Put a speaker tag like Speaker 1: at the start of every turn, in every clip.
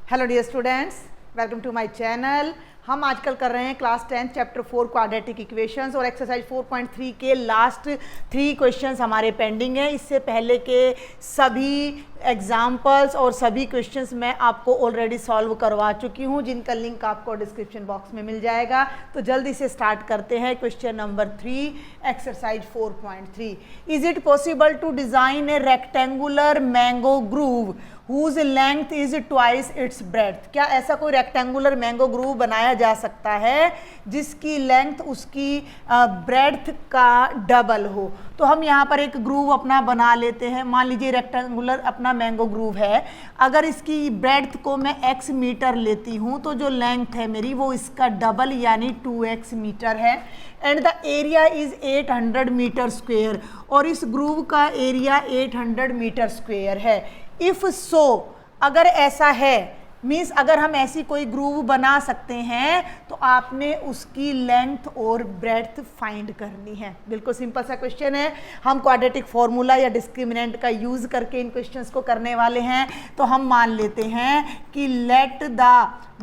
Speaker 1: Hello dear students, welcome to my channel. हम आजकल कर रहे हैं क्लास 10 चैप्टर 4 क्वाड्रेटिक इक्वेशंस और एक्सरसाइज 4.3 के लास्ट 3 क्वेश्चंस हमारे पेंडिंग हैं। इससे पहले के सभी एग्जाम्पल्स और सभी क्वेश्चंस मैं आपको ऑलरेडी सॉल्व करवा चुकी हूं, जिनका लिंक आपको डिस्क्रिप्शन बॉक्स में मिल जाएगा। तो जल्दी से स्टार्ट करते हैं। Question number 3, exercise 4.3। Is it possible to design a rectangular mango grove whose length is twice its breadth? क्या ऐसा कोई रेक्टेंगुलर मैंगो ग्रूव बनाया जा सकता है जिसकी लेंथ उसकी ब्रेड्थ का डबल हो? तो हम यहाँ पर एक ग्रूव अपना बना लेते हैं। मान लीजिए रेक्टेंगुलर अपना मैंगो ग्रूव है। अगर इसकी ब्रेड्थ को मैं x मीटर लेती हूँ तो जो लेंथ है मेरी वो इसका डबल यानी 2x मीटर है। And the area is 800 metre square, और इस ग्रूव का एरिया 800 मीटर स्क्वेयर है। इफ सो, अगर ऐसा है, मीन्स अगर हम ऐसी कोई ग्रूव बना सकते हैं तो आपने उसकी लेंथ और ब्रेड्थ फाइंड करनी है। बिल्कुल सिंपल सा क्वेश्चन है। हम क्वाड्रेटिक फॉर्मूला या डिस्क्रिमिनेंट का यूज करके इन क्वेश्चंस को करने वाले हैं। तो हम मान लेते हैं कि let the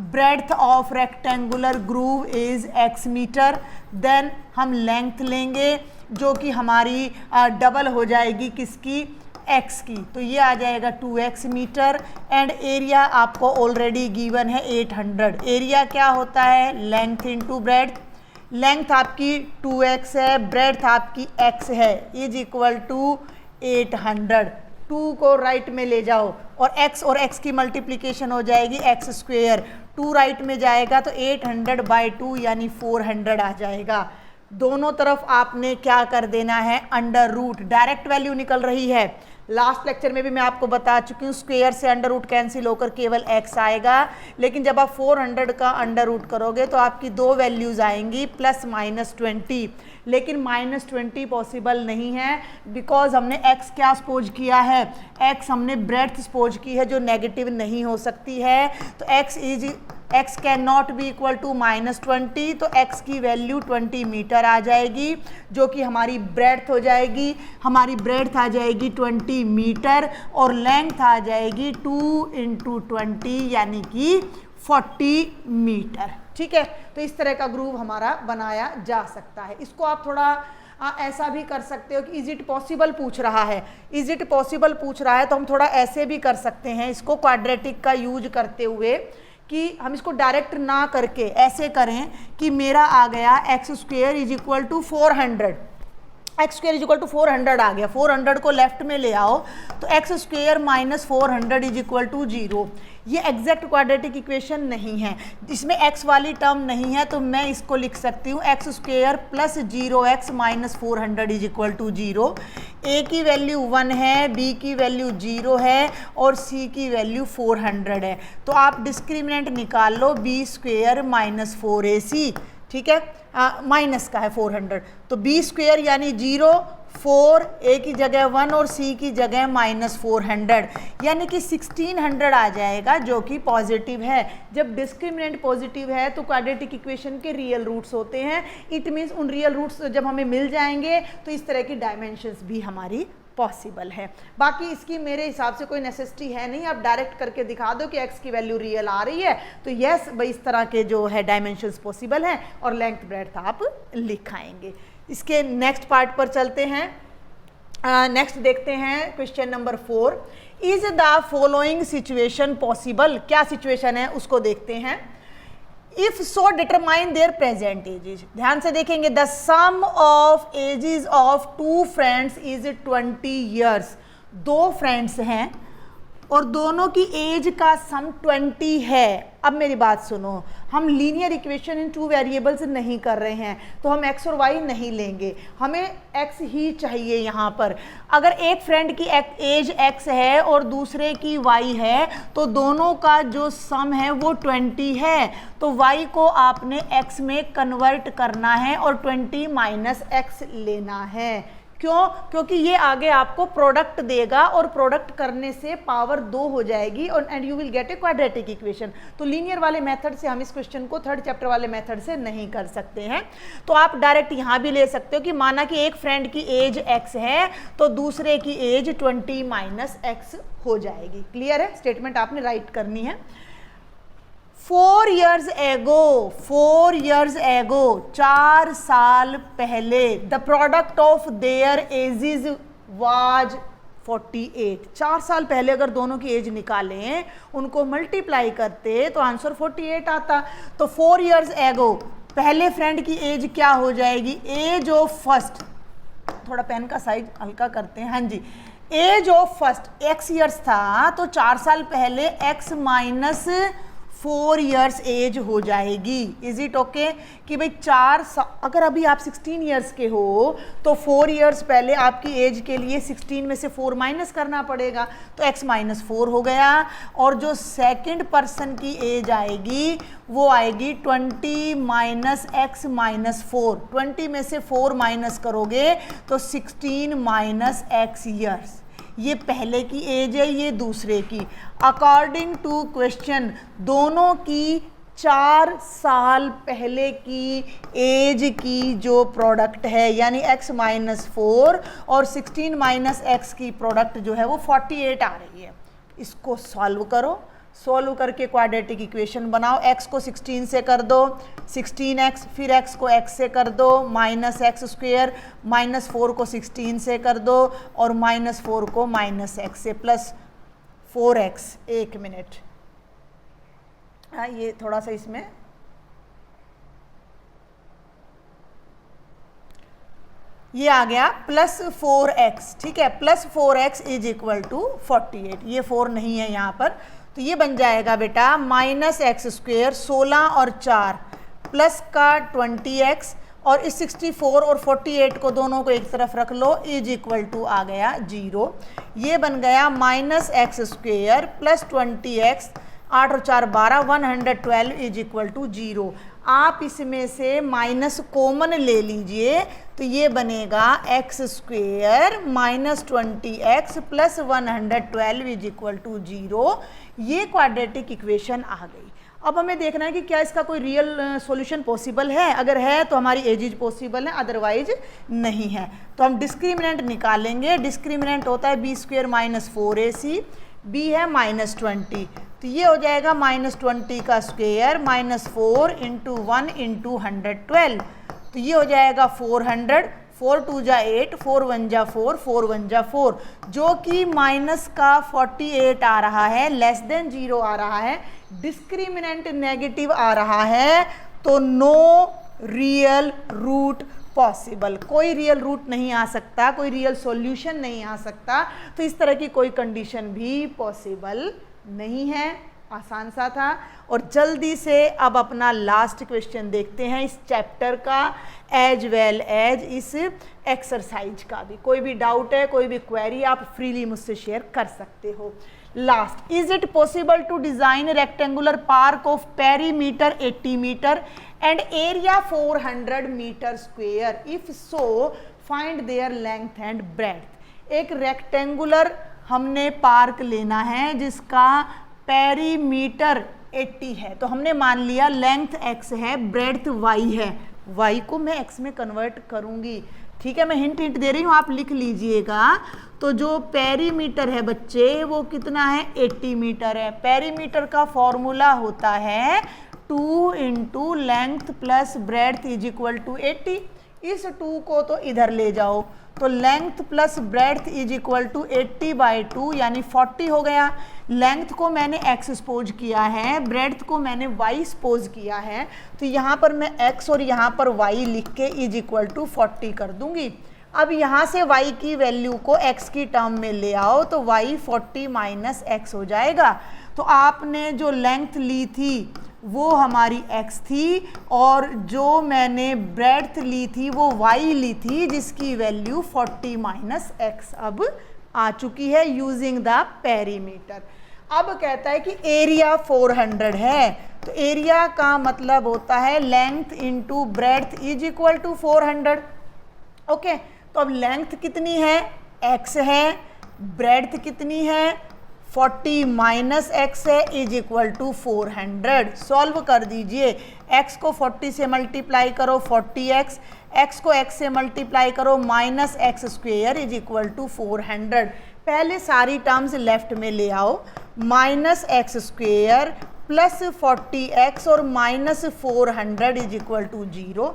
Speaker 1: breadth of rectangular grove is x metre. Then हम लेंथ लेंगे जो कि हमारी डबल हो जाएगी किसकी, x की। तो ये आ जाएगा 2x मीटर। एंड एरिया आपको ऑलरेडी गिवन है 800। एरिया क्या होता है, लेंथ इंटू ब्रेड्थ। लेंथ आपकी 2x है, ब्रेड्थ आपकी x है, इज इक्वल टू 800। 2 को राइट में ले जाओ और x की मल्टीप्लीकेशन हो जाएगी x स्क्वेयर। 2 राइट में जाएगा तो 800/2 यानी 400 आ जाएगा। दोनों तरफ आपने क्या कर देना है, अंडर रूट। डायरेक्ट वैल्यू निकल रही है। लास्ट लेक्चर में भी मैं आपको बता चुकी हूँ, स्क्वायर से अंडर रूट कैंसिल होकर केवल x आएगा। लेकिन जब आप 400 का अंडर रूट करोगे तो आपकी 2 वैल्यूज आएंगी, +-20। लेकिन -20 पॉसिबल नहीं है, बिकॉज हमने x क्या सपोज किया है, x हमने ब्रेड्थ सपोज की है जो नेगेटिव नहीं हो सकती है। तो x can not be equal to -20, तो x की वैल्यू 20 मीटर आ जाएगी जो कि हमारी ब्रेड्थ हो जाएगी। हमारी ब्रेड्थ आ जाएगी 20 मीटर और लेंथ आ जाएगी 2 × 20 यानी कि 40 मीटर। ठीक है, तो इस तरह का ग्रूव हमारा बनाया जा सकता है। इसको आप थोड़ा ऐसा भी कर सकते हो कि इज इट पॉसिबल पूछ रहा है। इज इट पॉसिबल पूछ रहा है तो हम थोड़ा ऐसे भी कर सकते हैं इसको, क्वाड्रेटिक का यूज करते हुए, कि हम इसको डायरेक्ट ना करके ऐसे करें कि मेरा आ गया x square is equal to 400। x square is equal to 400 आ गया। 400 को लेफ्ट में ले आओ तो x square minus 400 is equal to 0। ये एग्जैक्ट क्वाड्रेटिक इक्वेशन नहीं है, इसमें x वाली टर्म नहीं है। तो मैं इसको लिख सकती हूँ x square plus 0x minus 400 is equal to 0। a की वैल्यू 1 है, b की वैल्यू 0 है और c की वैल्यू 400 है। तो आप डिस्क्रिमिनेंट निकाल लो, b स्क्वेयर माइनस 4ac। ठीक है, माइनस का है 400, तो b स्क्वेयर यानी 0, 4, a की जगह 1 और c की जगह -400 यानी कि 1600 आ जाएगा जो कि पॉजिटिव है। जब डिस्क्रिमिनेंट पॉजिटिव है तो क्वाड्रेटिक इक्वेशन के रियल रूट्स होते हैं। इट मीन्स उन रियल रूट्स जब हमें मिल जाएंगे तो इस तरह की डायमेंशंस भी हमारी पॉसिबल है। बाकी इसकी मेरे हिसाब से कोई नेसेसिटी है नहीं, आप डायरेक्ट करके दिखा दो कि x की वैल्यू रियल आ रही है तो यस भाई इस तरह के जो है डायमेंशंस पॉसिबल हैं और लेंथ ब्रेड्थ आप लिखाएंगे। इसके नेक्स्ट पार्ट पर चलते हैं। नेक्स्ट देखते हैं question number 4। Is the following situation possible? क्या सिचुएशन है उसको देखते हैं। If so determine their present ages. ध्यान से देखेंगे, the sum of ages of 2 friends is 20 years. 2 friends हैं और दोनों की एज का सम 20 है। अब मेरी बात सुनो, हम लीनियर इक्वेशन इन 2 वेरिएबल्स नहीं कर रहे हैं तो हम x और y नहीं लेंगे, हमें x ही चाहिए यहाँ पर। अगर एक फ्रेंड की एज x है और दूसरे की y है तो दोनों का जो सम है वो 20 है। तो y को आपने x में कन्वर्ट करना है और 20 माइनस x लेना है। क्यों? क्योंकि ये आगे आपको प्रोडक्ट देगा और प्रोडक्ट करने से पावर 2 हो जाएगी और and you will get a quadratic equation. तो लीनियर वाले मेथड से हम इस क्वेश्चन को 3rd चैप्टर वाले मेथड से नहीं कर सकते हैं। तो आप डायरेक्ट यहाँ भी ले सकते हो कि माना कि एक फ्रेंड की एज x है तो दूसरे की एज 20 माइनस x हो जाएगी। क्लियर है? स्टेटमेंट आपने राइट करनी है। 4 years ago, 4 साल पहले, the product of their edges was 48। 4 साल पहले अगर दोनों की एज निकालें, उनको मल्टीप्लाई करते तो आंसर 48 आता। तो 4 years ago पहले फ्रेंड की एज क्या हो जाएगी, एज ऑफ फर्स्ट, थोड़ा पेन का साइज हल्का करते हैं, हाँ जी, age of first x years था, तो 4 साल पहले x माइनस 4 ईयर्स एज हो जाएगी। इज इट ओके कि भाई अगर अभी आप 16 ईयर्स के हो तो 4 ईयर्स पहले आपकी एज के लिए 16 में से 4 माइनस करना पड़ेगा, तो x माइनस 4 हो गया। और जो सेकंड पर्सन की एज आएगी वो आएगी 20 माइनस x माइनस 4। 20 में से 4 माइनस करोगे तो 16 माइनस x ईयर्स। ये पहले की एज है, ये दूसरे की। अकॉर्डिंग टू क्वेश्चन दोनों की 4 साल पहले की एज की जो प्रोडक्ट है, यानी x माइनस 4 और 16 माइनस x की प्रोडक्ट जो है वो 48 आ रही है। इसको सॉल्व करो, सॉल्व करके क्वाड्रेटिक इक्वेशन बनाओ। x को 16 से कर दो, 16x, फिर x को x से कर दो, माइनस एक्स स्क्वेयर, माइनस 4 को 16 से कर दो और माइनस 4 को माइनस एक्स से, प्लस 4x। एक मिनट, हाँ ये थोड़ा सा इसमें ये आ गया प्लस 4x, ठीक है, plus 4x is equal to 48। ये 4 नहीं है यहाँ पर, तो ये बन जाएगा बेटा माइनस एक्स स्क्वेयर 16 और 4 प्लस का 20x, और इस 64 और 48 को दोनों को एक तरफ रख लो, इज इक्वल टू आ गया 0। ये बन गया minus x square plus 20x, 8 और 4 12, 112 इज इक्वल टू 0। आप इसमें से माइनस कॉमन ले लीजिए तो ये बनेगा x square minus 20x plus 112 is equal to 0। ये क्वाड्रेटिक इक्वेशन आ गई। अब हमें देखना है कि क्या इसका कोई रियल सॉल्यूशन पॉसिबल है। अगर है तो हमारी एज पॉसिबल है, अदरवाइज नहीं है। तो हम डिस्क्रिमिनेंट निकालेंगे। डिस्क्रिमिनेंट होता है b square minus 4ac, b है माइनस 20, तो ये हो जाएगा माइनस 20 का स्क्वेयर माइनस 4 इंटू 1 इंटू 112, तो ये हो जाएगा 400, 4 2 जा 8, 4 1 जा 4, 4 1 जा 4, जो कि माइनस का 48 आ रहा है, लेस देन 0 आ रहा है, डिस्क्रिमिनेंट नेगेटिव आ रहा है, तो नो रियल रूट पॉसिबल। कोई रियल रूट नहीं आ सकता, कोई रियल सॉल्यूशन नहीं आ सकता, तो इस तरह की कोई कंडीशन भी पॉसिबल नहीं है। आसान सा था। और जल्दी से अब अपना लास्ट क्वेश्चन देखते हैं इस चैप्टर का, एज वेल एज इस एक्सरसाइज का भी। कोई भी डाउट है, कोई भी क्वेरी, आप फ्रीली मुझसे शेयर कर सकते हो। Last, is it possible to design rectangular park of perimeter 80 metre and area 400 metre square, if so find their length and breadth. एक रेक्टेंगुलर हमने पार्क लेना है जिसका पेरीमीटर 80 है, तो हमने मान लिया लेंथ x है, ब्रेड्थ y है, y को मैं x में कन्वर्ट करूंगी, ठीक है। मैं हिंट दे रही हूँ, आप लिख लीजिएगा। तो जो पेरीमीटर है बच्चे वो कितना है, 80 मीटर है। पेरीमीटर का फॉर्मूला होता है 2 into length plus breadth is equal to 80। इस 2 को तो इधर ले जाओ, तो length plus breadth is equal to 80/2 यानी 40 हो गया। लेंथ को मैंने x सपोज किया है, ब्रेड्थ को मैंने y सपोज किया है, तो यहाँ पर मैं x और यहाँ पर y लिख के इज इक्वल टू 40 कर दूंगी। अब यहाँ से y की वैल्यू को x की टर्म में ले आओ, तो y 40 माइनस x हो जाएगा। तो आपने जो लेंथ ली थी वो हमारी x थी, और जो मैंने ब्रेड्थ ली थी वो y ली थी, जिसकी वैल्यू 40 माइनस x अब आ चुकी है यूजिंग द पेरीमीटर। अब कहता है कि एरिया 400 है, तो एरिया का मतलब होता है length into breadth is equal to 400। Okay, तो अब लेंथ कितनी है, x है, ब्रेड्थ कितनी है, 40 माइनस एक्स है, इज इक्वल टू 400। सॉल्व कर दीजिए, x को 40 से मल्टीप्लाई करो 40x, x को x से मल्टीप्लाई करो minus x square is equal to 400। पहले सारी टर्म्स लेफ्ट में ले आओ, minus x square plus 40x और माइनस 400 इज इक्वल टू 0।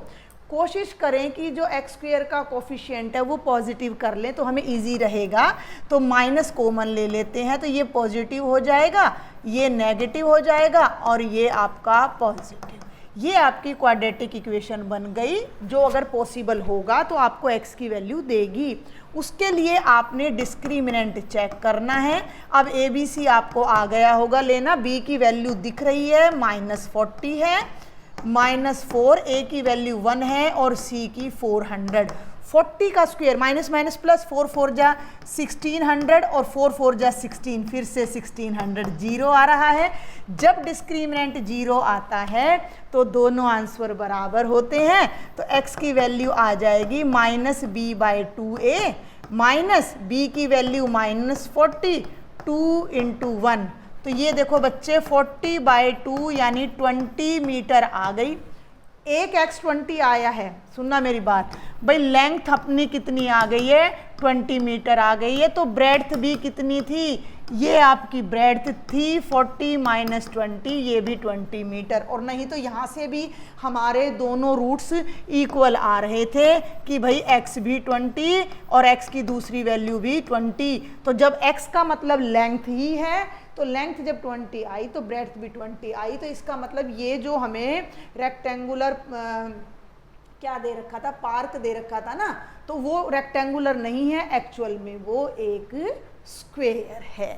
Speaker 1: कोशिश करें कि जो एक्स स्क्वेयर का कोफिशिएंट है वो पॉजिटिव कर लें तो हमें इजी रहेगा। तो माइनस कॉमन ले लेते हैं तो ये पॉजिटिव हो जाएगा, ये नेगेटिव हो जाएगा और ये आपका पॉजिटिव। ये आपकी क्वाड्रेटिक इक्वेशन बन गई, जो अगर पॉसिबल होगा तो आपको x की वैल्यू देगी। उसके लिए आपने डिस्क्रिमिनेंट चेक करना है। अब ABC आपको आ गया होगा लेना, B की वैल्यू दिख रही है -40 है, -4, A की वैल्यू 1 है और C की 400। 40 का स्क्वायर माइनस माइनस प्लस 4 4 जा 1600 और 4 4 जा 16, फिर से 1600, 0 आ रहा है। जब डिस्क्रिमिनेंट 0 आता है तो दोनों आंसर बराबर होते हैं। तो x की वैल्यू आ जाएगी -b/2a माइनस b की वैल्यू -40, 2 × 1। तो ये देखो बच्चे 40/2 यानी 20 मीटर आ गई। एक x20 आया है, सुनना मेरी बात भाई, लेंथ अपनी कितनी आ गई है 20 मीटर आ गई है। तो ब्रेड्थ भी कितनी थी, ये आपकी ब्रेड्थ थी 40 - 20, ये भी 20 मीटर। और नहीं तो यहाँ से भी हमारे दोनों रूट्स इक्वल आ रहे थे कि भाई x भी 20 और x की दूसरी वैल्यू भी 20। तो जब x का मतलब लेंथ ही है तो लेंथ जब 20 आई तो ब्रेड्थ भी 20 आई। तो इसका मतलब ये जो हमें रेक्टेंगुलर क्या दे रखा था, पार्क दे रखा था ना, तो वो रेक्टेंगुलर नहीं है, एक्चुअल में वो एक स्क्वायर है।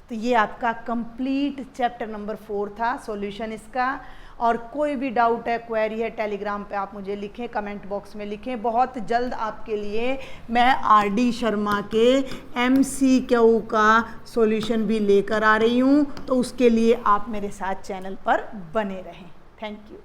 Speaker 1: तो ये आपका कंप्लीट चैप्टर नंबर 4 था, सॉल्यूशन इसका। और कोई भी डाउट है, क्वेरी है, टेलीग्राम पे आप मुझे लिखें, कमेंट बॉक्स में लिखें। बहुत जल्द आपके लिए मैं RD शर्मा के MCQ का सॉल्यूशन भी लेकर आ रही हूँ, तो उसके लिए आप मेरे साथ चैनल पर बने रहें। Thank you.